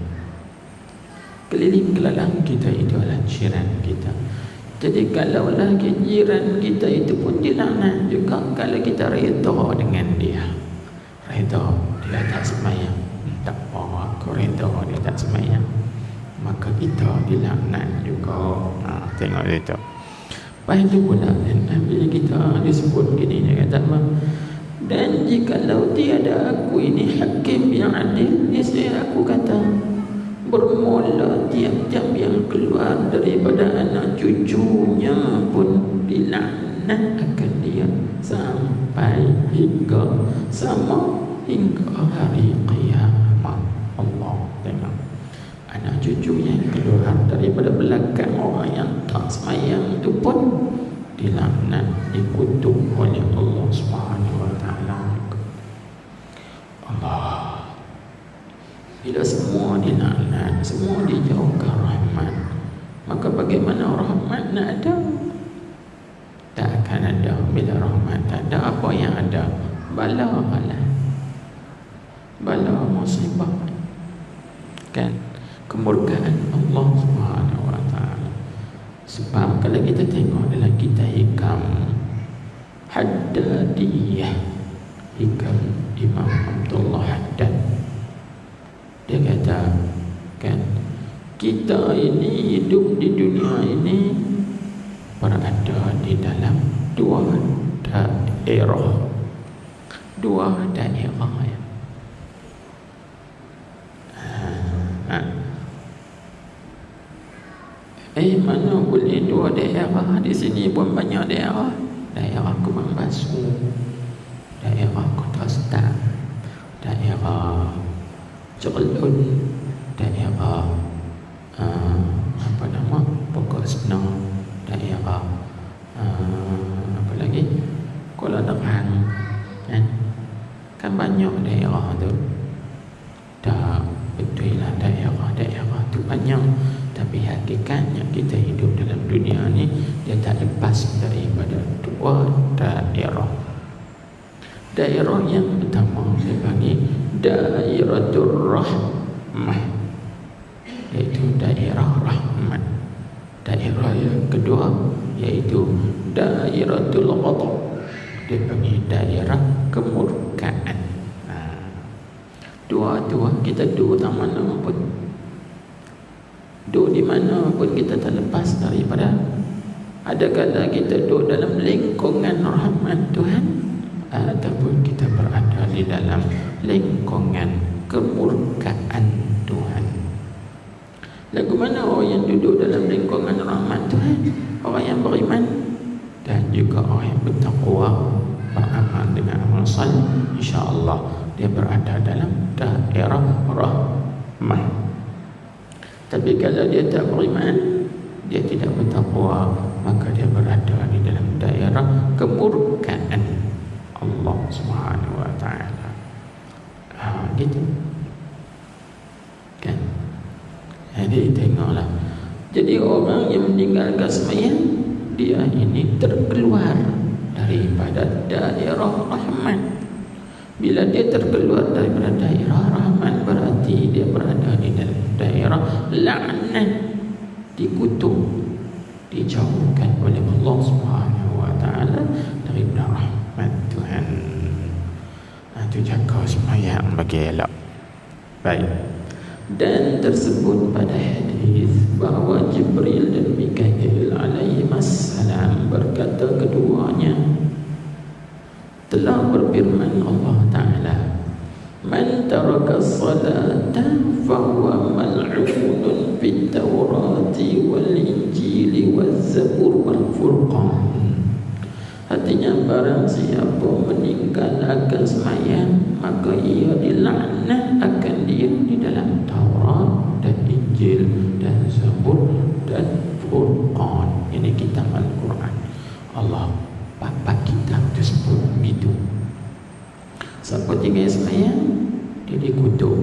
Speaker 1: Keliling kelalang kita itu adalah jiran kita. Jadi kalau lagi jiran kita itu pun dilaknat juga kalau kita redha dengan dia. Redha dia tak sembahyang, tak apa aku redha dia tak sembahyang, maka kita dilaknat juga. Tengok itu. Lepas itu pula bila kita disebut gini, dia kata apa? Dan jikalau tiada aku ini hakim yang adil, niscaya aku kata bermula tiap-tiap yang keluar daripada anak cucunya pun dilaknat akan dia sampai hingga hari kiamat. Allah, tengok, anak cucu yang keluar daripada belakang orang yang tak sembahyang itu pun dilaknat, dikutuk oleh Allah Subhanahu wa taala. Allah, bila semua dilaknat, semua dijauhkan rahmat, maka bagaimana rahmat nak ada? Tak akan ada. Bila rahmat tak ada, apa yang ada? Bala musibah, kan? Kemurkaan Allah Subhanahu wa taala. Sebab kalau kita tengok dalam kitab Hikam Haddadiyah, Hikam Imam Abdullah Haddad, dia kata, kan, kita ini hidup di dunia ini berada di dalam dua daerah ya. Mana boleh dua daerah? Di sini pun banyak daerah. Daerah Kemang Basuh, daerah Kota Setar, daerah Cerlun, daerah Pokok Sebenar, daerah apa lagi, Kuala Nerang, Kan banyak daerah tu. Tak betul lah daerah tu banyak. Tapi hakikatnya kita hidup dalam dunia ni, dia tak lepas daripada dua daerah. Daerah yang pertama dia panggil Dairatul Rahmah, iaitu daerah rahmat. Daerah yang kedua iaitu Dairatul Ghadab, dia panggil daerah kemurkaan. Dua-dua kita duduk di mana pun, duduk di mana pun kita tak lepas daripada. Ada kala kita duduk dalam lingkungan rahmat Tuhan, ataupun kita berada di dalam lingkungan kemurkaan Tuhan. Lagu mana orang yang duduk dalam lingkungan rahmat Tuhan? Orang yang beriman dan juga orang yang bertakwa, beramal dengan amal salih, insya-Allah dia berada dalam daerah rahmah. Tapi kalau dia tak beriman, dia tidak bertakwa, maka dia berada di dalam daerah kemurkaan Allah Subhanahu wa taala. Gitu. Kan? Jadi tengoklah. Jadi orang yang meninggalkan sembahyang, dia ini terkeluar daripada daerah rahmat. Bila dia terkeluar daripada daerah rahmat, berarti dia berada di dalam daerah laknat, dikutuk, dijauhkan oleh Allah Subhanahu wa taala daripada rahmat Tuhan. Itu jaga sembahyang bagi elok. Baik. Dan tersebut pada hadis bahawa Jibril dan Mikail alaihissalam berkata keduanya telah berfirman Allah Ta'ala, man taraka salata fahuwa mal'unun fit Taurati wal Injili wal Zabur wal Furqan. Artinya barang siapa meninggalkan sembahyang, maka ia dilaknat akan dia di dalam Taurat dan Injil dan Zabur dan Furqan. Ini kitab Al-Quran. Allah Bapa kitab tersebut begitu. Siapa tinggal sembahyang, dia dikutuk.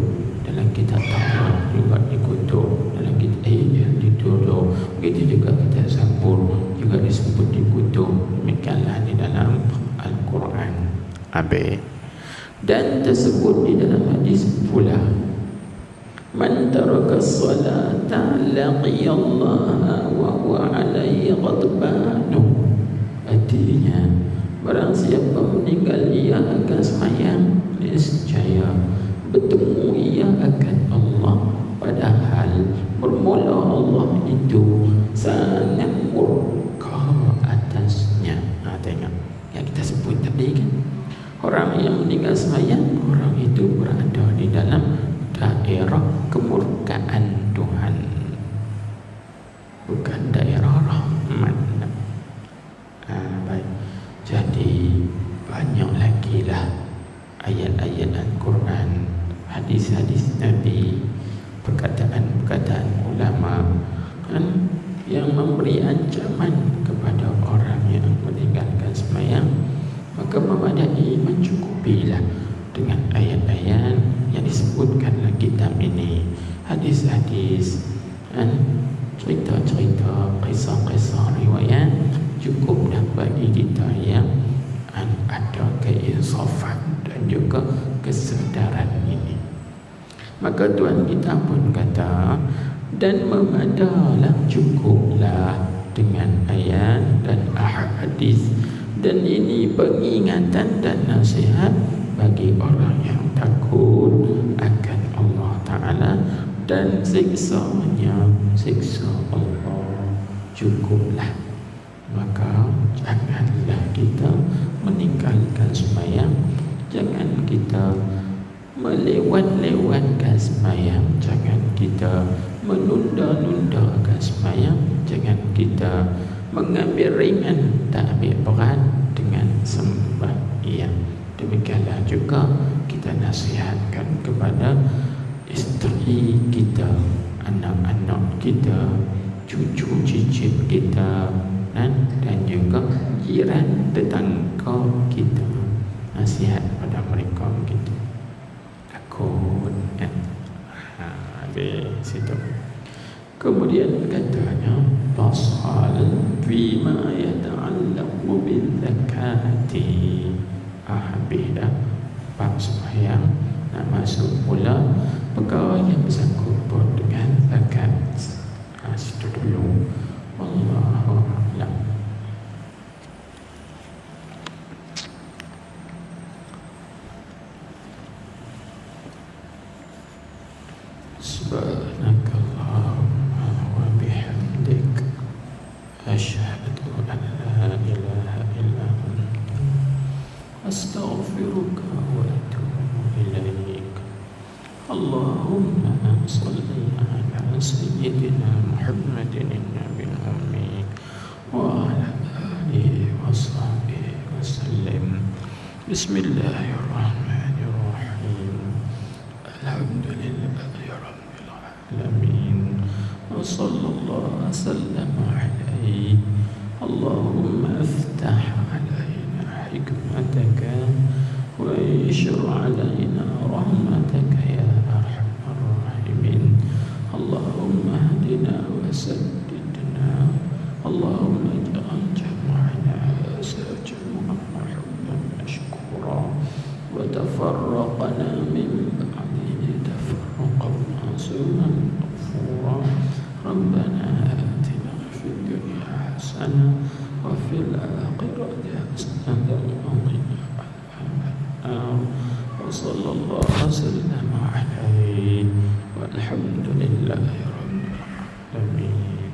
Speaker 1: Dalam kitab Taurat juga dikutuk, dalam kitab Injil dituduh. Begitu juga kitab Zabur juga disebut dikutuk. Demikianlah di dalam Al-Quran. Dan tersebut di dalam hadis pula, man taraka salata laqiyallaha wa huwa alaihi ghadbanu. Artinya barang siapa meninggal ia akan sembahyang, niscaya bertemu ia akan Allah, padahal bermula Allah itu sangat murka atasnya. Tengok yang kita sebut tadi kan, orang yang meninggal sembahyang, orang itu berada di dalam daerah kemurkaan Tuhan, bukan daerah rahmat. Baik. Jadi banyak lagi lah ayat-ayat Al-Quran, hadis-hadis Nabi, perkataan-perkataan ulama kan, yang memberi ancaman kepada orang yang meninggalkan sembahyang. Maka memadai, mencukupilah dengan ayat-ayat yang disebutkan dalam kitab ini, hadis-hadis dan cerita-cerita, kisah-kisah riwayat, cukup dah bagi kita yang ada keinsafan dan juga kesedaran ini. Maka Tuhan kita pun kata, dan memadalah, cukuplah dengan ayat dan hadis, dan ini peringatan dan nasihat bagi orang yang takut akan Allah Ta'ala dan siksanya, siksa Allah. Cukuplah. Maka janganlah kita meninggalkan sembahyang, jangan kita melewat-lewatkan sembahyang, jangan kita menunda-nundakan sembahyang, jangan kita mengambil ringan, tak ambil berat dengan sembahyang. Demikianlah juga kita nasihatkan kepada isteri kita, anak-anak kita, cucu cicit kita, dan juga jiran tetangga kita. Nasihat pada pada mereka gitu. Takut kan. Habis situ. Kemudian katanya pasal bima yata'allaqu bil zakati. Habis dah bab sembahyang, nak masuk pula perkara yang bersangkut dengan zakat. Situ dulu. Wallahu a'lam. Subhanakallahumma wa bihamdik asyhadu an la ilaha illa anta astaghfiruka wa atubu ilaik. Allahumma salli ala sayyidina Muhammadin an-nabiyil ummi wa ala alihi wa sahbihi wa sallim. Bismillahirrahmanirrahim. Alhamdulillahi rabbil alamin. Wa sallallahu wasallam alaihi. Allahumma aftah alaina hikmataka wa yashur alaina rahmataka ya arhamar rahimin. Allahumma hadina wa saddidna. Allahumma ij'al jam'ana hadha jam'an marhuman mashkura wa tafarraqna min ba'dihi tafarruqan ma'suman maghfura. Rabbana atina fid dunya hasanah wa fil akhirati hasanah wa qina adzabannar. Wa sallallahu wasallam alaihi walhamdulillahi rabbil alamin.